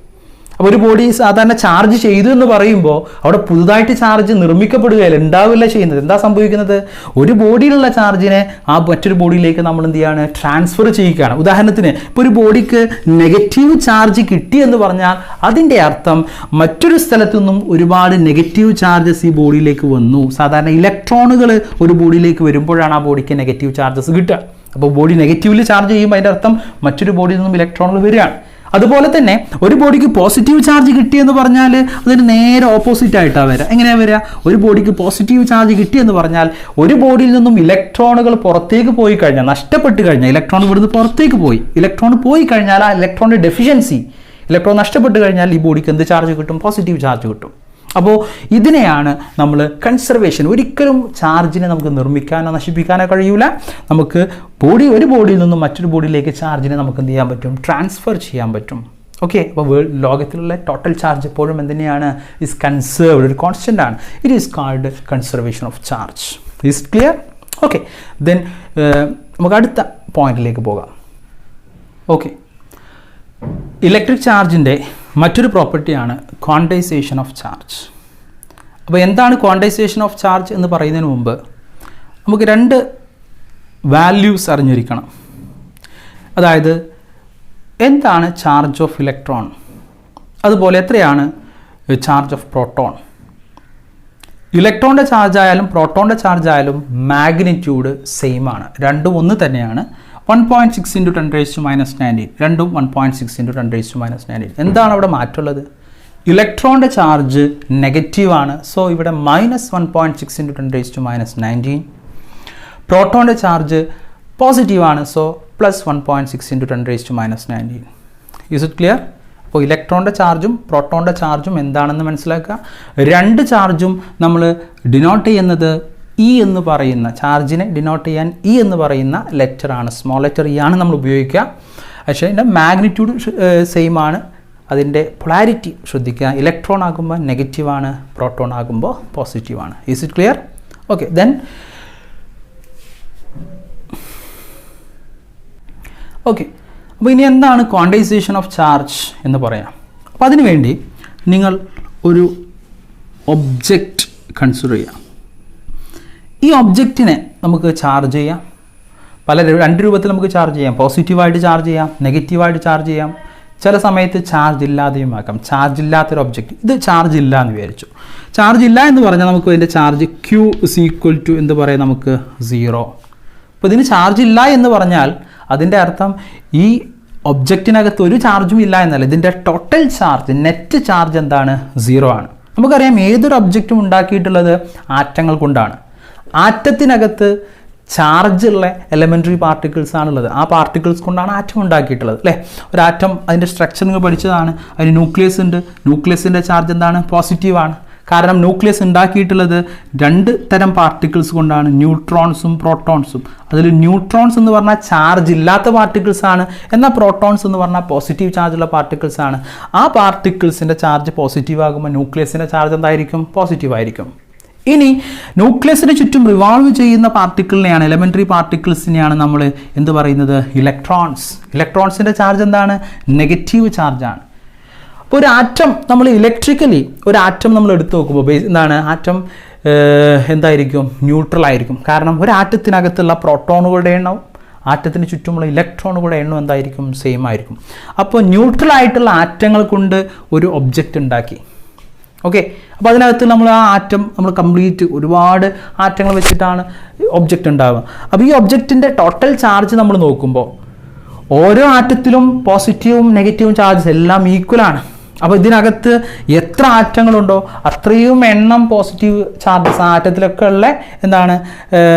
അപ്പോൾ ഒരു ബോഡി സാധാരണ ചാർജ് ചെയ്തു എന്ന് പറയുമ്പോൾ അവിടെ പുതുതായിട്ട് ചാർജ് നിർമ്മിക്കപ്പെടുകയല്ല, ഉണ്ടാവില്ല ചെയ്യുന്നത്. എന്താ സംഭവിക്കുന്നത്, ഒരു ബോഡിയിലുള്ള ചാർജിനെ ആ മറ്റൊരു ബോഡിയിലേക്ക് നമ്മൾ എന്ത് ചെയ്യാണ്, ട്രാൻസ്ഫർ ചെയ്യുകയാണ്. ഉദാഹരണത്തിന് ഇപ്പോൾ ഒരു ബോഡിക്ക് നെഗറ്റീവ് ചാർജ് കിട്ടി എന്ന് പറഞ്ഞാൽ അതിൻ്റെ അർത്ഥം മറ്റൊരു സ്ഥലത്തു നിന്നും ഒരുപാട് നെഗറ്റീവ് ചാർജസ് ഈ ബോഡിയിലേക്ക് വന്നു. സാധാരണ ഇലക്ട്രോണുകൾ ഒരു ബോഡിയിലേക്ക് വരുമ്പോഴാണ് ആ ബോഡിക്ക് നെഗറ്റീവ് ചാർജസ് കിട്ടുക. അപ്പോൾ ബോഡി നെഗറ്റീവിൽ ചാർജ് ചെയ്യുമ്പോൾ അതിൻ്റെ അർത്ഥം മറ്റൊരു ബോഡിയിൽ നിന്നും ഇലക്ട്രോണുകൾ വരികയാണ്. അതുപോലെ തന്നെ ഒരു ബോഡിക്ക് പോസിറ്റീവ് ചാർജ് കിട്ടിയെന്ന് പറഞ്ഞാൽ അതിന് നേരെ ഓപ്പോസിറ്റ് ആയിട്ടാണ് വരിക. എങ്ങനെയാണ് വരിക, ഒരു ബോഡിക്ക് പോസിറ്റീവ് ചാർജ് കിട്ടിയെന്ന് പറഞ്ഞാൽ ഒരു ബോഡിയിൽ നിന്നും ഇലക്ട്രോണുകൾ പുറത്തേക്ക് പോയി കഴിഞ്ഞാൽ, നഷ്ടപ്പെട്ട് കഴിഞ്ഞാൽ, ഇലക്ട്രോൺ ഇവിടുന്ന് പുറത്തേക്ക് പോയി, ഇലക്ട്രോൺ പോയി കഴിഞ്ഞാൽ ആ ഇലക്ട്രോണിൻ്റെ ഡെഫിഷ്യൻസി, ഇലക്ട്രോൺ നഷ്ടപ്പെട്ട് കഴിഞ്ഞാൽ ഈ ബോഡിക്ക് എന്ത് ചാർജ് കിട്ടും, പോസിറ്റീവ് ചാർജ് കിട്ടും. അപ്പോൾ ഇതിനെയാണ് നമ്മൾ കൺസർവേഷൻ. ഒരിക്കലും ചാർജിനെ നമുക്ക് നിർമ്മിക്കാനോ നശിപ്പിക്കാനോ കഴിയൂല. നമുക്ക് ഒരു ബോഡിയിൽ നിന്നും മറ്റൊരു ബോഡിയിലേക്ക് ചാർജിനെ നമുക്ക് എന്ത് ചെയ്യാൻ പറ്റും, ട്രാൻസ്ഫർ ചെയ്യാൻ പറ്റും. ഓക്കെ, അപ്പോൾ ലോകത്തിലുള്ള ടോട്ടൽ ചാർജ് എപ്പോഴും എന്തിനെയാണ്, ഇസ് കൺസേർവ്ഡ്, ഒരു കോൺസ്റ്റൻ്റ് ആണ്. It is called conservation of charge. Is clear? Okay, then നമുക്ക് അടുത്ത പോയിന്റിലേക്ക് പോകാം. ഓക്കെ, ഇലക്ട്രിക് ചാർജിൻ്റെ മറ്റൊരു പ്രോപ്പർട്ടിയാണ് ക്വാണ്ടൈസേഷൻ ഓഫ് ചാർജ്. അപ്പോൾ എന്താണ് ക്വാണ്ടൈസേഷൻ ഓഫ് ചാർജ് എന്ന് പറയുന്നതിന് മുമ്പ് നമുക്ക് 2 വാല്യൂസ് അറിഞ്ഞിരിക്കണം. അതായത് എന്താണ് ചാർജ് ഓഫ് ഇലക്ട്രോൺ, അതുപോലെ എത്രയാണ് ചാർജ് ഓഫ് പ്രോട്ടോൺ. ഇലക്ട്രോണിൻ്റെ ചാർജ് ആയാലും പ്രോട്ടോണിൻ്റെ ചാർജ് ആയാലും മാഗ്നിറ്റ്യൂഡ് സെയിം ആണ്, രണ്ടും ഒന്ന് തന്നെയാണ്. 1.6 × 10⁻⁹ രണ്ടും 1.6 × 10⁻⁹. എന്താണ് അവിടെ മാറ്റമുള്ളത്? ഇലക്ട്രോണിൻ്റെ ചാർജ് നെഗറ്റീവാണ്. സോ ഇവിടെ -1.6 × 10⁻⁹. പ്രോട്ടോണിൻ്റെ ചാർജ് പോസിറ്റീവാണ്. സോ +1.6 × 10⁻⁹. Is it clear? അപ്പോൾ ഇലക്ട്രോണിൻ്റെ ചാർജും പ്രോട്ടോണിൻ്റെ ചാർജും എന്താണെന്ന് മനസ്സിലാക്കുക. രണ്ട് ചാർജും നമ്മൾ ഡിനോട്ട് ചെയ്യുന്നത് ഇ എന്ന് പറയുന്ന, ചാർജിനെ ഡിനോട്ട് ചെയ്യാൻ ഇ എന്ന് പറയുന്ന ലെറ്ററാണ്, സ്മോൾ ലെറ്റർ ഇ ആണ് നമ്മൾ ഉപയോഗിക്കുക. പക്ഷേ അതിൻ്റെ മാഗ്നിറ്റ്യൂഡ് സെയിം ആണ്. അതിൻ്റെ പൊളാരിറ്റി ശ്രദ്ധിക്കുക. ഇലക്ട്രോൺ ആകുമ്പോൾ നെഗറ്റീവാണ്, പ്രോട്ടോൺ ആകുമ്പോൾ പോസിറ്റീവാണ്. Is it clear? Okay, then okay, അപ്പോൾ ഇനി എന്താണ് ക്വാണ്ടൈസേഷൻ ഓഫ് ചാർജ് എന്ന് പറയാം. അപ്പോൾ അതിനുവേണ്ടി നിങ്ങൾ ഒരു ഒബ്ജക്റ്റ് കൺസിഡർ ചെയ്യാം. ഈ ഒബ്ജക്റ്റിനെ നമുക്ക് ചാർജ് ചെയ്യാം. രണ്ട് രൂപത്തിൽ നമുക്ക് ചാർജ് ചെയ്യാം. പോസിറ്റീവായിട്ട് ചാർജ് ചെയ്യാം, നെഗറ്റീവായിട്ട് ചാർജ് ചെയ്യാം. ചില സമയത്ത് ചാർജ് ഇല്ലാതെയും ആക്കാം. ചാർജ് ഇല്ലാത്തൊരു ഒബ്ജക്റ്റ്, ഇത് ചാർജ് ഇല്ല എന്ന് വിചാരിച്ചു. ചാർജ് ഇല്ല എന്ന് പറഞ്ഞാൽ നമുക്ക് ഇതിൻ്റെ ചാർജ് Q എന്ത് പറയാം, നമുക്ക് 0. അപ്പോൾ ഇതിന് ചാർജ് ഇല്ല എന്ന് പറഞ്ഞാൽ അതിൻ്റെ അർത്ഥം ഈ ഒബ്ജക്റ്റിനകത്ത് ഒരു ചാർജും ഇല്ല എന്നല്ല. ഇതിൻ്റെ ടോട്ടൽ ചാർജ്, നെറ്റ് ചാർജ് എന്താണ്, 0 ആണ്. നമുക്കറിയാം ഏതൊരു ഒബ്ജക്റ്റും ഉണ്ടാക്കിയിട്ടുള്ളത് ആറ്റങ്ങൾ കൊണ്ടാണ്. ആറ്റത്തിനകത്ത് ചാർജുള്ള എലമെൻ്ററി പാർട്ടിക്കിൾസ് ആണുള്ളത്. ആ പാർട്ടിക്കിൾസ് കൊണ്ടാണ് ആറ്റം ഉണ്ടാക്കിയിട്ടുള്ളത്, അല്ലേ? ഒരു ആറ്റം അതിൻ്റെ സ്ട്രക്ചർ നിങ്ങൾ പഠിച്ചതാണ്. അതിന് ന്യൂക്ലിയസ് ഉണ്ട്. ന്യൂക്ലിയസിൻ്റെ ചാർജ് എന്താണ്, പോസിറ്റീവാണ്. കാരണം ന്യൂക്ലിയസ് ഉണ്ടാക്കിയിട്ടുള്ളത് രണ്ട് തരം പാർട്ടിക്കിൾസ് കൊണ്ടാണ്, ന്യൂട്രോൺസും പ്രോട്ടോൺസും. അതിൽ ന്യൂട്രോൺസ് എന്ന് പറഞ്ഞാൽ ചാർജ് ഇല്ലാത്ത പാർട്ടിക്കിൾസ് ആണ്, എന്നാൽ പ്രോട്ടോൺസ് എന്ന് പറഞ്ഞാൽ പോസിറ്റീവ് ചാർജുള്ള പാർട്ടിക്കിൾസ് ആണ്. ആ പാർട്ടിക്കിൾസിൻ്റെ ചാർജ് പോസിറ്റീവ് ആകുമ്പോൾ ന്യൂക്ലിയസിൻ്റെ ചാർജ് എന്തായിരിക്കും, പോസിറ്റീവ് ആയിരിക്കും. ഇനി ന്യൂക്ലിയസിന് ചുറ്റും റിവോൾവ് ചെയ്യുന്ന പാർട്ടിക്കിളിനെയാണ്, എലമെൻ്ററി പാർട്ടിക്കിൾസിനെയാണ് നമ്മൾ എന്ത് പറയുന്നത്, ഇലക്ട്രോൺസ്. ഇലക്ട്രോൺസിൻ്റെ ചാർജ് എന്താണ്, നെഗറ്റീവ് ചാർജാണ്. അപ്പോൾ ഒരു ആറ്റം നമ്മൾ ഇലക്ട്രിക്കലി ഒരു ആറ്റം നമ്മൾ എടുത്തു നോക്കുമ്പോൾ എന്താണ്, ആറ്റം എന്തായിരിക്കും, ന്യൂട്രൽ ആയിരിക്കും. കാരണം ഒരു ആറ്റത്തിനകത്തുള്ള പ്രോട്ടോണുകളുടെ എണ്ണവും ആറ്റത്തിന് ചുറ്റുമുള്ള ഇലക്ട്രോണുകളുടെ എണ്ണം എന്തായിരിക്കും, സെയിം ആയിരിക്കും. അപ്പോൾ ന്യൂട്രൽ ആയിട്ടുള്ള ആറ്റങ്ങൾ കൊണ്ട് ഒരു ഒബ്ജക്റ്റ് ഉണ്ടാക്കി. ഓക്കെ, അപ്പോൾ അതിനകത്ത് നമ്മൾ ആ ആറ്റം നമ്മൾ കംപ്ലീറ്റ് ഒരുപാട് ആറ്റങ്ങൾ വെച്ചിട്ടാണ് ഒബ്ജക്റ്റ് ഉണ്ടാവുക. അപ്പോൾ ഈ ഒബ്ജക്റ്റിൻ്റെ ടോട്ടൽ ചാർജ് നമ്മൾ നോക്കുമ്പോൾ ഓരോ ആറ്റത്തിലും പോസിറ്റീവും നെഗറ്റീവും ചാർജസ് എല്ലാം ഈക്വലാണ്. അപ്പോൾ ഇതിനകത്ത് എത്ര ആറ്റങ്ങളുണ്ടോ അത്രയും എണ്ണം പോസിറ്റീവ് ചാർജസ് ആ ആറ്റത്തിലൊക്കെ ഉള്ള എന്താണ്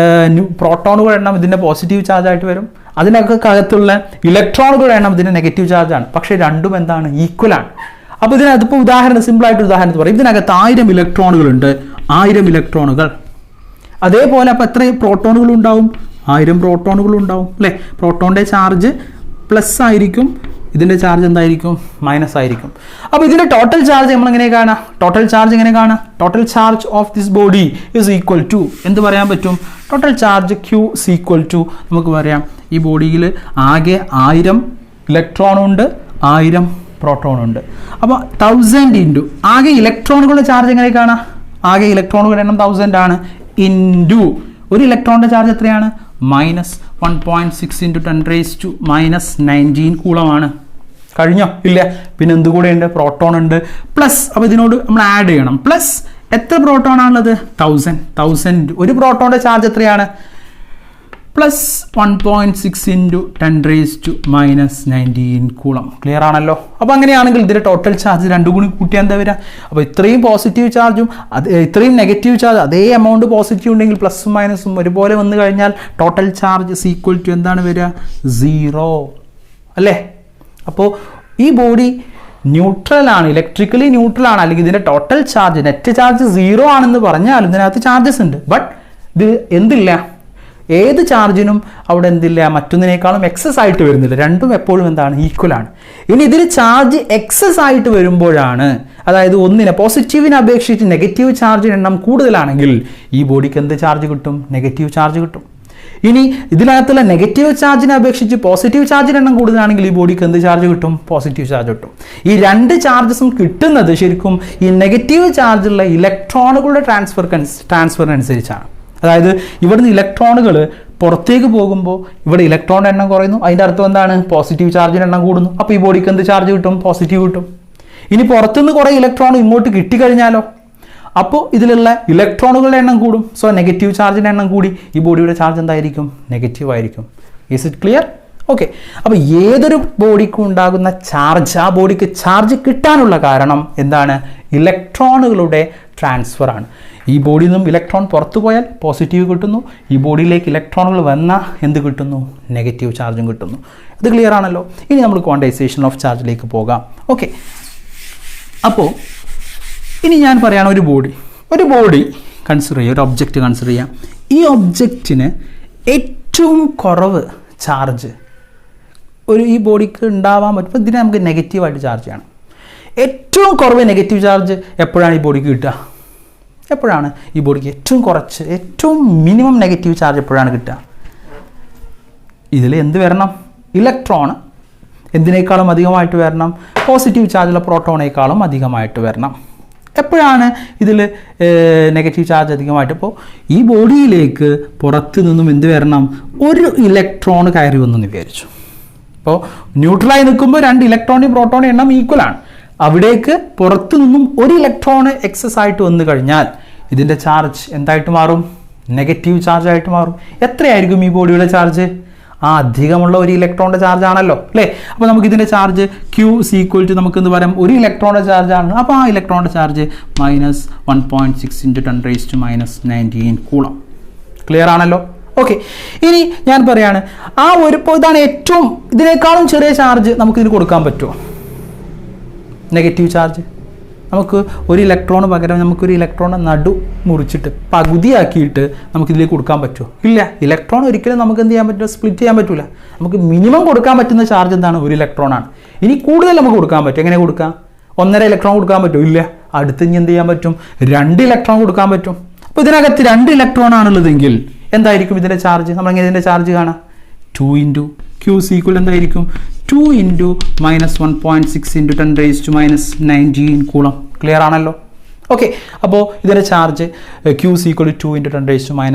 പ്രോട്ടോണുകളുടെ എണ്ണം ഇതിൻ്റെ പോസിറ്റീവ് ചാർജായിട്ട് വരും. അതിനൊക്കെ അകത്തുള്ള ഇലക്ട്രോണുകളുടെ എണ്ണം ഇതിൻ്റെ നെഗറ്റീവ് ചാർജാണ്. പക്ഷേ രണ്ടും എന്താണ്, ഈക്വലാണ്. അപ്പോൾ ഇതിനകത്തിപ്പോൾ ഉദാഹരണം, സിമ്പിളായിട്ട് ഉദാഹരണത്തിന് പറയും, ഇതിനകത്ത് 1000 ഇലക്ട്രോണുകളുണ്ട്. 1000 ഇലക്ട്രോണുകൾ. അതേപോലെ അപ്പോൾ എത്ര പ്രോട്ടോണുകളുണ്ടാവും, 1000 പ്രോട്ടോണുകളുണ്ടാവും, അല്ലേ? പ്രോട്ടോണിൻ്റെ ചാർജ് പ്ലസ് ആയിരിക്കും, ഇതിൻ്റെ ചാർജ് എന്തായിരിക്കും, മൈനസ് ആയിരിക്കും. അപ്പോൾ ഇതിൻ്റെ ടോട്ടൽ ചാർജ് നമ്മൾ എങ്ങനെ കാണാം, ടോട്ടൽ ചാർജ് എങ്ങനെ കാണാം, total charge of this body is equal to എന്ത് പറയാൻ പറ്റും, total charge Q is equal to നമുക്ക് പറയാം ഈ ബോഡിയിൽ ആകെ 1000 ഇലക്ട്രോണുണ്ട്, 1000 പ്രോട്ടോണുണ്ട്. അപ്പോൾ 1000 ഇൻറ്റു ആകെ ഇലക്ട്രോണുകളുടെ ചാർജ് എങ്ങനെ കാണാം, ആകെ ഇലക്ട്രോണുകളുടെ എണ്ണം 1000 ആണ്, ഇൻറ്റു ഒരു ഇലക്ട്രോണിൻ്റെ ചാർജ് എത്രയാണ്, -1.6 × 10⁻⁹ കൂളമാണ്. കഴിഞ്ഞോ, ഇല്ല? പിന്നെ എന്തുകൂടെയുണ്ട്, പ്രോട്ടോൺ ഉണ്ട്, പ്ലസ്. അപ്പോൾ ഇതിനോട് നമ്മൾ ആഡ് ചെയ്യണം, പ്ലസ് എത്ര പ്രോട്ടോൺ ആണുള്ളത്, 1000. ഒരു പ്രോട്ടോണിൻ്റെ ചാർജ് എത്രയാണ്, +1.6 × 10⁻⁹ കൂളം. ക്ലിയർ ആണല്ലോ? അപ്പോൾ അങ്ങനെയാണെങ്കിൽ ഇതിൻ്റെ ടോട്ടൽ ചാർജ് രണ്ടും കൂടി കൂട്ടിയാൽ എന്താ വരിക, അപ്പോൾ ഇത്രയും പോസിറ്റീവ് ചാർജും ഇത്രയും നെഗറ്റീവ് ചാർജ് അതേ എമൗണ്ട് പോസിറ്റീവ് ഉണ്ടെങ്കിൽ പ്ലസും മൈനസും ഒരുപോലെ വന്നു കഴിഞ്ഞാൽ total charge is equal to എന്താണ് വരിക, 0 അല്ലേ? അപ്പോൾ ഈ ബോഡി ന്യൂട്രലാണ്, ഇലക്ട്രിക്കലി ന്യൂട്രലാണ്, അല്ലെങ്കിൽ ഇതിൻ്റെ ടോട്ടൽ ചാർജ് നെറ്റ് ചാർജ് 0 ആണെന്ന് പറഞ്ഞാൽ ഇതിനകത്ത് ചാർജസ് ഉണ്ട്. ബട്ട് ഇത് എന്തില്ല, ഏത് ചാർജിനും അവിടെ എന്തില്ല, മറ്റൊന്നിനേക്കാളും എക്സസ് ആയിട്ട് വരുന്നില്ല. രണ്ടും എപ്പോഴും എന്താണ്, ഈക്വലാണ്. ഇനി ഇതിൽ ചാർജ് എക്സസ് ആയിട്ട് വരുമ്പോഴാണ്, അതായത് ഒന്നിനെ പോസിറ്റീവിനെ അപേക്ഷിച്ച് നെഗറ്റീവ് ചാർജിന് എണ്ണം കൂടുതലാണെങ്കിൽ ഈ ബോഡിക്ക് എന്ത് ചാർജ് കിട്ടും, നെഗറ്റീവ് ചാർജ് കിട്ടും. ഇനി ഇതിനകത്തുള്ള നെഗറ്റീവ് ചാർജിനെ അപേക്ഷിച്ച് പോസിറ്റീവ് ചാർജിന് എണ്ണം കൂടുതലാണെങ്കിൽ ഈ ബോഡിക്ക് എന്ത് ചാർജ് കിട്ടും, പോസിറ്റീവ് ചാർജ് കിട്ടും. ഈ രണ്ട് ചാർജസും കിട്ടുന്നത് ശരിക്കും ഈ നെഗറ്റീവ് ചാർജുള്ള ഇലക്ട്രോണുകളുടെ ട്രാൻസ്ഫറിനനുസരിച്ചാണ്. അതായത് ഇവിടുന്ന് ഇലക്ട്രോണുകൾ പുറത്തേക്ക് പോകുമ്പോൾ ഇവിടെ ഇലക്ട്രോണിൻ്റെ എണ്ണം കുറയുന്നു, അതിൻ്റെ അർത്ഥം എന്താണ്, പോസിറ്റീവ് ചാർജിൻ്റെ എണ്ണം കൂടുന്നു. അപ്പോൾ ഈ ബോഡിക്ക് എന്ത് ചാർജ് കിട്ടും, പോസിറ്റീവ് കിട്ടും. ഇനി പുറത്തുനിന്ന് കുറേ ഇലക്ട്രോൺ ഇങ്ങോട്ട് കിട്ടിക്കഴിഞ്ഞാലോ, അപ്പോൾ ഇതിലുള്ള ഇലക്ട്രോണുകളുടെ എണ്ണം കൂടും. സോ നെഗറ്റീവ് ചാർജിൻ്റെ എണ്ണം കൂടി, ഈ ബോഡിയുടെ ചാർജ് എന്തായിരിക്കും, നെഗറ്റീവ് ആയിരിക്കും. Is it clear? ഓക്കെ, അപ്പോൾ ഏതൊരു ബോഡിക്കും ഉണ്ടാകുന്ന ചാർജ്, ആ ബോഡിക്ക് ചാർജ് കിട്ടാനുള്ള കാരണം എന്താണ്? ഇലക്ട്രോണുകളുടെ ട്രാൻസ്ഫർ ആണ്. ഈ ബോഡിയിൽ നിന്നും ഇലക്ട്രോൺ പുറത്തു പോയാൽ പോസിറ്റീവ് കിട്ടുന്നു, ഈ ബോഡിയിലേക്ക് ഇലക്ട്രോണുകൾ വന്നാൽ എന്ത് കിട്ടുന്നു? നെഗറ്റീവ് ചാർജും കിട്ടുന്നു. ഇത് ക്ലിയർ ആണല്ലോ. ഇനി നമ്മൾ ക്വാണ്ടൈസേഷൻ ഓഫ് ചാർജിലേക്ക് പോകാം. ഓക്കെ, അപ്പോൾ ഇനി ഞാൻ പറയുകയാണ് ഒരു ബോഡി കൺസിഡർ ചെയ്യുക, ഒരു ഒബ്ജക്റ്റ് കൺസിഡർ ചെയ്യാം. ഈ ഒബ്ജക്റ്റിന് ഏറ്റവും കുറവ് ചാർജ് ഈ ബോഡിക്ക് ഉണ്ടാവാൻ പറ്റും. ഇതിനെ നമുക്ക് നെഗറ്റീവായിട്ട് ചാർജ് ചെയ്യണം. ഏറ്റവും കുറവ് നെഗറ്റീവ് ചാർജ് എപ്പോഴാണ് ഈ ബോഡിക്ക് കിട്ടുക? എപ്പോഴാണ് ഈ ബോഡിക്ക് ഏറ്റവും മിനിമം നെഗറ്റീവ് ചാർജ് എപ്പോഴാണ് കിട്ടുക? ഇതിൽ എന്ത് വരണം? ഇലക്ട്രോൺ എന്തിനേക്കാളും അധികമായിട്ട് വരണം? പോസിറ്റീവ് ചാർജുള്ള പ്രോട്ടോണേക്കാളും അധികമായിട്ട് വരണം. എപ്പോഴാണ് ഇതിൽ നെഗറ്റീവ് ചാർജ് അധികമായിട്ട്? ഇപ്പോൾ ഈ ബോഡിയിലേക്ക് പുറത്ത് നിന്നും എന്ത് വരണം? ഒരു ഇലക്ട്രോൺ കയറി വന്നെന്ന് വിചാരിച്ചു. ഇപ്പോൾ ന്യൂട്രലായി നിൽക്കുമ്പോൾ 2 ഇലക്ട്രോണിൻ്റെയും പ്രോട്ടോണിൻ്റെ എണ്ണം ഈക്വലാണ്. അവിടേക്ക് പുറത്തു നിന്നും ഒരു ഇലക്ട്രോൺ എക്സസ് ആയിട്ട് വന്നു കഴിഞ്ഞാൽ ഇതിൻ്റെ ചാർജ് എന്തായിട്ട് മാറും? നെഗറ്റീവ് ചാർജ് ആയിട്ട് മാറും. എത്രയായിരിക്കും ഈ ബോഡിയുടെ ചാർജ്? അധികമുള്ള ഒരു ഇലക്ട്രോണിൻ്റെ ചാർജ് ആണല്ലോ അല്ലേ? അപ്പോൾ നമുക്ക് ഇതിൻ്റെ ചാർജ് Q = നമുക്ക് എന്ത് പറയാം? ഒരു ഇലക്ട്രോണിൻ്റെ ചാർജ് ആണ്. അപ്പോൾ ആ ഇലക്ട്രോണിൻ്റെ ചാർജ് -1.6 × 10⁻⁹ കൂളം. ക്ലിയർ ആണല്ലോ? ഓക്കെ, ഇനി ഞാൻ പറയാണ് ഇപ്പോൾ ഇതാണ് ഇതിനേക്കാളും ചെറിയ ചാർജ് നമുക്കിതിന് കൊടുക്കാൻ പറ്റുമോ? നെഗറ്റീവ് ചാർജ് നമുക്ക് ഒരു ഇലക്ട്രോൺ പകരം നമുക്കൊരു ഇലക്ട്രോണെ മുറിച്ചിട്ട് പകുതിയാക്കിയിട്ട് നമുക്കിതിലേക്ക് കൊടുക്കാൻ പറ്റുമോ? ഇല്ല. ഇലക്ട്രോൺ ഒരിക്കലും നമുക്ക് എന്ത് ചെയ്യാൻ പറ്റില്ല? സ്പ്ലിറ്റ് ചെയ്യാൻ പറ്റില്ല. നമുക്ക് മിനിമം കൊടുക്കാൻ പറ്റുന്ന ചാർജ് എന്താണ്? ഒരു ഇലക്ട്രോണാണ്. ഇനി കൂടുതൽ നമുക്ക് കൊടുക്കാൻ പറ്റും. എങ്ങനെ കൊടുക്കാം? 1.5 ഇലക്ട്രോൺ കൊടുക്കാൻ പറ്റുമോ? ഇല്ല. അടുത്ത് ഇനി എന്ത് ചെയ്യാൻ പറ്റും? 2 ഇലക്ട്രോൺ കൊടുക്കാൻ പറ്റും. അപ്പോൾ ഇതിനകത്ത് 2 ഇലക്ട്രോൺ ആണുള്ളതെങ്കിൽ എന്തായിരിക്കും ഇതിൻ്റെ ചാർജ്? നമ്മളെങ്ങനെ ഇതിൻ്റെ ചാർജ് കാണാം? 2 × Q = എന്തായിരിക്കും? 2 × -1.6 × 10⁻⁹ കൂളം. ക്ലിയർ ആണല്ലോ? ഓക്കെ, അപ്പോൾ ഇതിൻ്റെ ചാർജ് Q = 2 × -1.6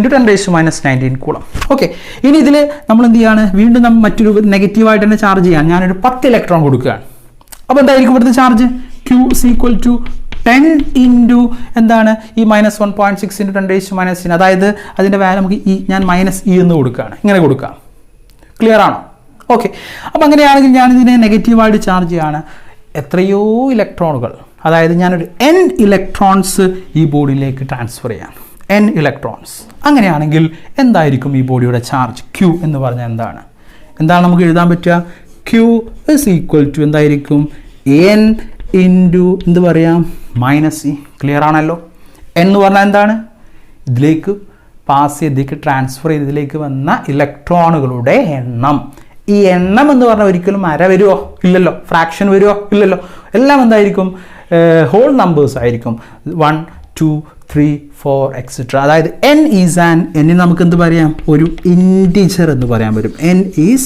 × 10⁻⁹ കൂളം. ഓക്കെ, ഇനി ഇതിൽ നമ്മൾ എന്ത് ചെയ്യാണ്? വീണ്ടും മറ്റൊരു നെഗറ്റീവായിട്ട് തന്നെ ചാർജ് ചെയ്യാൻ ഞാനൊരു 10 ഇലക്ട്രോൺ കൊടുക്കുകയാണ്. അപ്പോൾ എന്തായിരിക്കും ഇവിടുത്തെ ചാർജ്? Q = 10 × എന്താണ്? ഈ -1.6 × 10⁻⁹. അതായത് അതിൻ്റെ വാല്യൂ നമുക്ക് ഞാൻ -e എന്ന് കൊടുക്കുകയാണ്. ഇങ്ങനെ കൊടുക്കാം. ക്ലിയർ ആണോ? ഓക്കെ, അപ്പോൾ അങ്ങനെയാണെങ്കിൽ ഞാനിതിനെ നെഗറ്റീവായിട്ട് ചാർജ് ചെയ്യാണ്. എത്രയോ ഇലക്ട്രോണുകൾ, അതായത് ഞാനൊരു n ഇലക്ട്രോൺസ് ഈ ബോഡിയിലേക്ക് ട്രാൻസ്ഫർ ചെയ്യാണ്. n electrons. അങ്ങനെയാണെങ്കിൽ എന്തായിരിക്കും ഈ ബോഡിയുടെ ചാർജ്? Q എന്ന് പറഞ്ഞാൽ എന്താണ് നമുക്ക് എഴുതാൻ പറ്റുക? Q = എന്തായിരിക്കും? n × എന്ത് പറയാം? -e. ക്ലിയർ ആണല്ലോ? എന്ന് പറഞ്ഞാൽ എന്താണ്? ഇതിലേക്ക് ട്രാൻസ്ഫർ ചെയ്തതിലേക്ക് വന്ന ഇലക്ട്രോണുകളുടെ എണ്ണം. ഈ എണ്ണം എന്ന് പറഞ്ഞാൽ ഒരിക്കലും അര വരുമോ? ഇല്ലല്ലോ. ഫ്രാക്ഷൻ വരുമോ? ഇല്ലല്ലോ. എല്ലാം എന്തായിരിക്കും? ഹോൾ നമ്പേഴ്സ് ആയിരിക്കും. 1, 2, 3, 4 etc. അതായത് n നമുക്ക് എന്ത് പറയാം? ഒരു ഇൻറ്റിജർ എന്ന് പറയാൻ പറ്റും. n is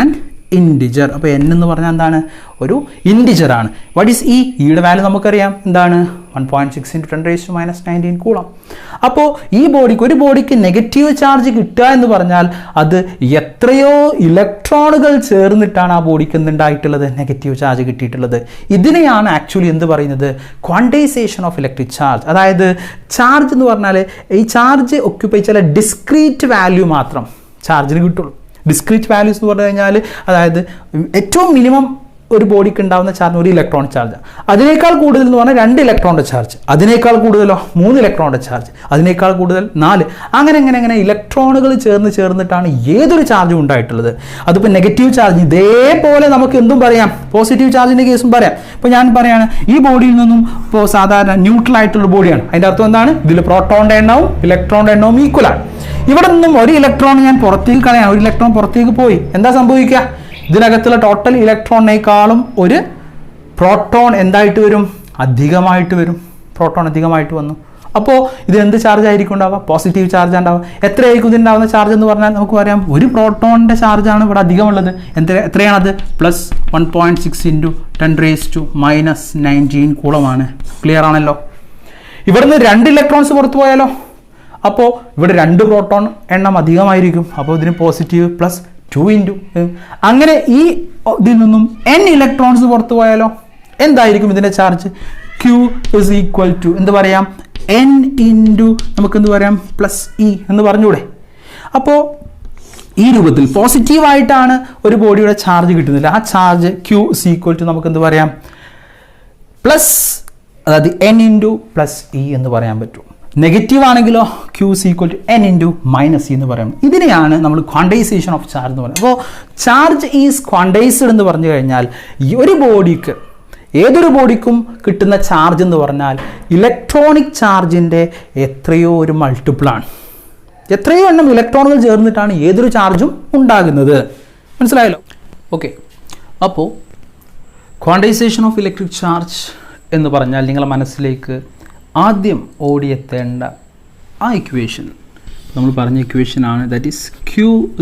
an integer. അപ്പോൾ n എന്ന് പറഞ്ഞാൽ എന്താണ്? ഒരു ഇൻറ്റിജർ ആണ്. What is e? ഈയുടെ വാല്യൂ നമുക്കറിയാം. എന്താണ്? 1.6 × 10⁻⁹ കൂളം. അപ്പോൾ ഒരു ബോഡിക്ക് നെഗറ്റീവ് ചാർജ് കിട്ടുക എന്ന് പറഞ്ഞാൽ അത് എത്രയോ ഇലക്ട്രോണുകൾ ചേർന്നിട്ടാണ് ആ ബോഡിക്ക് എന്തുണ്ടായിട്ടുള്ളത്? നെഗറ്റീവ് ചാർജ് കിട്ടിയിട്ടുള്ളത്. ഇതിനെയാണ് ആക്ച്വലി എന്ത് പറയുന്നത്? Quantisation of electric charge. അതായത് ചാർജ് എന്ന് പറഞ്ഞാൽ ഈ ചാർജ് ഒക്യുപ്പൈ ചില ഡിസ്ക്രീറ്റ് വാല്യൂ മാത്രം ചാർജിന് കിട്ടുള്ളൂ. ഡിസ്ക്രീറ്റ് വാല്യൂസ് എന്ന് പറഞ്ഞു കഴിഞ്ഞാൽ അതായത് ഏറ്റവും മിനിമം ഒരു ബോഡിക്ക് ഉണ്ടാകുന്ന ചാർജ് 1 ഇലക്ട്രോൺ ചാർജ്. അതിനേക്കാൾ കൂടുതൽ എന്ന് പറഞ്ഞാൽ 2 ഇലക്ട്രോണിൻ്റെ ചാർജ്. അതിനേക്കാൾ കൂടുതലോ 3 ഇലക്ട്രോണിൻ്റെ ചാർജ്. അതിനേക്കാൾ കൂടുതൽ 4. അങ്ങനെ ഇലക്ട്രോണുകൾ ചേർന്നിട്ടാണ് ഏതൊരു ചാർജും ഉണ്ടായിട്ടുള്ളത്. അതിപ്പോൾ നെഗറ്റീവ് ചാർജ് ഇതേപോലെ നമുക്ക് എന്തും പറയാം. പോസിറ്റീവ് ചാർജിൻ്റെ കേസും പറയാം. ഇപ്പോൾ ഞാൻ പറയുകയാണ് ഈ ബോഡിയിൽ നിന്നും ഇപ്പോൾ സാധാരണ ന്യൂട്രൽ ആയിട്ടുള്ള ബോഡിയാണ്. അതിൻ്റെ അർത്ഥം എന്താണ്? ഇതിൽ പ്രോട്ടോണിൻ്റെ എണ്ണവും ഇലക്ട്രോണിൻ്റെ എണ്ണവും ഈക്വലാണ്. ഇവിടെ നിന്നും ഒരു ഇലക്ട്രോൺ ഞാൻ പുറത്തേക്ക് കളയാം. ഒരു ഇലക്ട്രോൺ പുറത്തേക്ക് പോയി. എന്താ സംഭവിക്കുക? ഇതിനകത്തുള്ള ടോട്ടൽ ഇലക്ട്രോണിനേക്കാളും ഒരു പ്രോട്ടോൺ എന്തായിട്ട് വരും? അധികമായിട്ട് വരും. പ്രോട്ടോൺ അധികമായിട്ട് വന്നു. അപ്പോൾ ഇത് എന്ത് ചാർജ് ആയിരിക്കും ഉണ്ടാവുക? പോസിറ്റീവ് ചാർജ് ഉണ്ടാവുക. എത്രയായിരിക്കും ഇതിനുണ്ടാവുന്ന ചാർജ് എന്ന് പറഞ്ഞാൽ നമുക്ക് പറയാം ഒരു പ്രോട്ടോണിൻ്റെ ചാർജാണ് ഇവിടെ അധികമുള്ളത്. എത്രയാണത്? +1.6 × 10⁻⁹ കൂളമാണ്. ക്ലിയർ ആണല്ലോ? ഇവിടുന്ന് 2 ഇലക്ട്രോൺസ് പുറത്തു പോയാലോ? അപ്പോൾ ഇവിടെ 2 പ്രോട്ടോൺ എണ്ണം അധികമായിരിക്കും. അപ്പോൾ ഇതിന് പോസിറ്റീവ് +2 × അങ്ങനെ ഈ ഇതിൽ നിന്നും n ഇലക്ട്രോൺസ് പുറത്തു പോയാലോ? എന്തായിരിക്കും ഇതിൻ്റെ ചാർജ്? Q = എന്ത് പറയാം? n × നമുക്ക് എന്ത് പറയാം? +e എന്ന് പറഞ്ഞൂടെ? അപ്പോൾ ഈ രൂപത്തിൽ പോസിറ്റീവായിട്ടാണ് ഒരു ബോഡിയുടെ ചാർജ് കിട്ടുന്നില്ല. ആ ചാർജ് Q = നമുക്ക് എന്ത് പറയാം, പ്ലസ്, അതായത് N × +E എന്ന് പറയാൻ പറ്റും. നെഗറ്റീവ് ആണെങ്കിലോ Q = N × -E എന്ന് പറയാം. ഇതിനെയാണ് നമ്മൾ ക്വാണ്ടൈസേഷൻ ഓഫ് ചാർജ് എന്ന് പറയുന്നത്. അപ്പോൾ ചാർജ് ഈസ് ക്വാണ്ടൈസ്ഡ് എന്ന് പറഞ്ഞു കഴിഞ്ഞാൽ ഈ ഒരു ബോഡിക്ക്, ഏതൊരു ബോഡിക്കും കിട്ടുന്ന ചാർജ് എന്ന് പറഞ്ഞാൽ ഇലക്ട്രോണിക് ചാർജിൻ്റെ എത്രയോ ഒരു മൾട്ടിപ്പിളാണ്. എത്രയോ എണ്ണം ഇലക്ട്രോണുകൾ ചേർന്നിട്ടാണ് ഏതൊരു ചാർജും ഉണ്ടാകുന്നത്. മനസ്സിലായല്ലോ? ഓക്കെ. അപ്പോൾ ക്വാണ്ടൈസേഷൻ ഓഫ് ഇലക്ട്രിക് ചാർജ് എന്ന് പറഞ്ഞാൽ നിങ്ങളുടെ മനസ്സിലേക്ക് ആദ്യം ഓടിയെത്തേണ്ട ആ ഇക്വേഷൻ നമ്മൾ പറഞ്ഞ ഇക്വേഷനാണ്. That is Q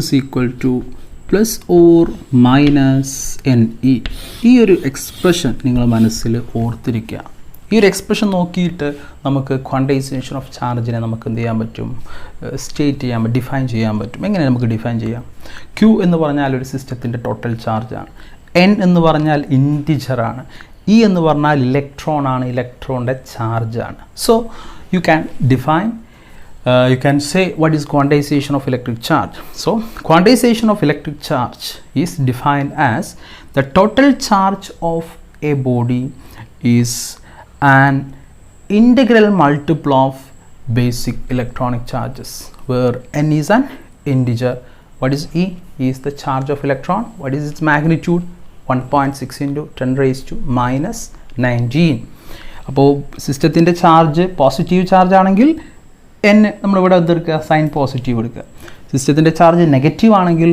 = +or -NE. ഈ ഒരു എക്സ്പ്രഷൻ നിങ്ങൾ മനസ്സിൽ ഓർത്തിരിക്കുക. ഈ ഒരു എക്സ്പ്രഷൻ നോക്കിയിട്ട് നമുക്ക് ക്വാണ്ടൈസേഷൻ ഓഫ് ചാർജിനെ നമുക്ക് എന്ത് ചെയ്യാൻ പറ്റും, സ്റ്റേറ്റ് ചെയ്യാൻ പറ്റും, ഡിഫൈൻ ചെയ്യാൻ പറ്റും. എങ്ങനെ നമുക്ക് ഡിഫൈൻ ചെയ്യാം? Q എന്ന് പറഞ്ഞാൽ ഒരു സിസ്റ്റത്തിൻ്റെ ടോട്ടൽ ചാർജാണ്. N എന്ന് പറഞ്ഞാൽ ഇൻറ്റിജറാണ്. E എന്ന് പറഞ്ഞാൽ ഇലക്ട്രോൺ ആണ്, ഇലക്ട്രോണിൻ്റെ ചാർജാണ്. So you can define, you can say what is quantization of electric charge. So quantization of electric charge is defined as the total charge of a body is an integral multiple of basic electronic charges, where N is an integer. What is E? E is the charge of electron. What is its magnitude? 1.6 × 10⁻⁹. അപ്പോൾ സിസ്റ്റത്തിൻ്റെ ചാർജ് പോസിറ്റീവ് ചാർജ് ആണെങ്കിൽ N നമ്മളിവിടെ എന്തെടുക്കുക, സൈൻ പോസിറ്റീവ് എടുക്കുക. സിസ്റ്റത്തിൻ്റെ ചാർജ് നെഗറ്റീവ് ആണെങ്കിൽ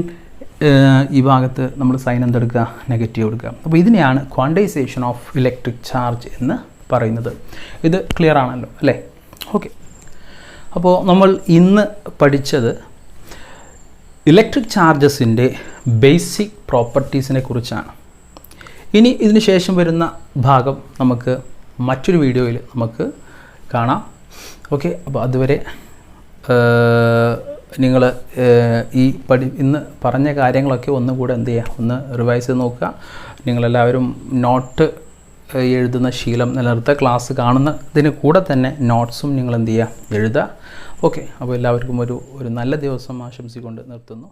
ഈ ഭാഗത്ത് നമ്മൾ സൈൻ എന്തെടുക്കുക, നെഗറ്റീവ് എടുക്കുക. അപ്പോൾ ഇതിനെയാണ് ക്വാണ്ടൈസേഷൻ ഓഫ് ഇലക്ട്രിക് ചാർജ് എന്ന് പറയുന്നത്. ഇത് ക്ലിയർ ആണല്ലോ അല്ലേ? ഓക്കെ. അപ്പോൾ നമ്മൾ ഇന്ന് പഠിച്ചത് ഇലക്ട്രിക് ചാർജസിൻ്റെ ബേസിക് പ്രോപ്പർട്ടീസിനെ കുറിച്ചാണ്. ഇനി ഇതിന് ശേഷം വരുന്ന ഭാഗം നമുക്ക് മറ്റൊരു വീഡിയോയിൽ നമുക്ക് കാണാം. ഓക്കെ. അപ്പോൾ അതുവരെ നിങ്ങൾ ഇന്ന് പറഞ്ഞ കാര്യങ്ങളൊക്കെ ഒന്നുകൂടെ എന്ത് ചെയ്യുക, ഒന്ന് റിവൈസ് ചെയ്ത് നോക്കുക. നിങ്ങളെല്ലാവരും നോട്ട് എഴുതുന്ന ശീലം നിലനിർത്തുക. ക്ലാസ് കാണുന്നതിന് കൂടെ തന്നെ നോട്ട്സും നിങ്ങൾ എന്ത് ചെയ്യുക, എഴുതുക. ഓക്കെ. അപ്പോൾ എല്ലാവർക്കും ഒരു നല്ല ദിവസം ആശംസിച്ചുകൊണ്ട് നിർത്തുന്നു.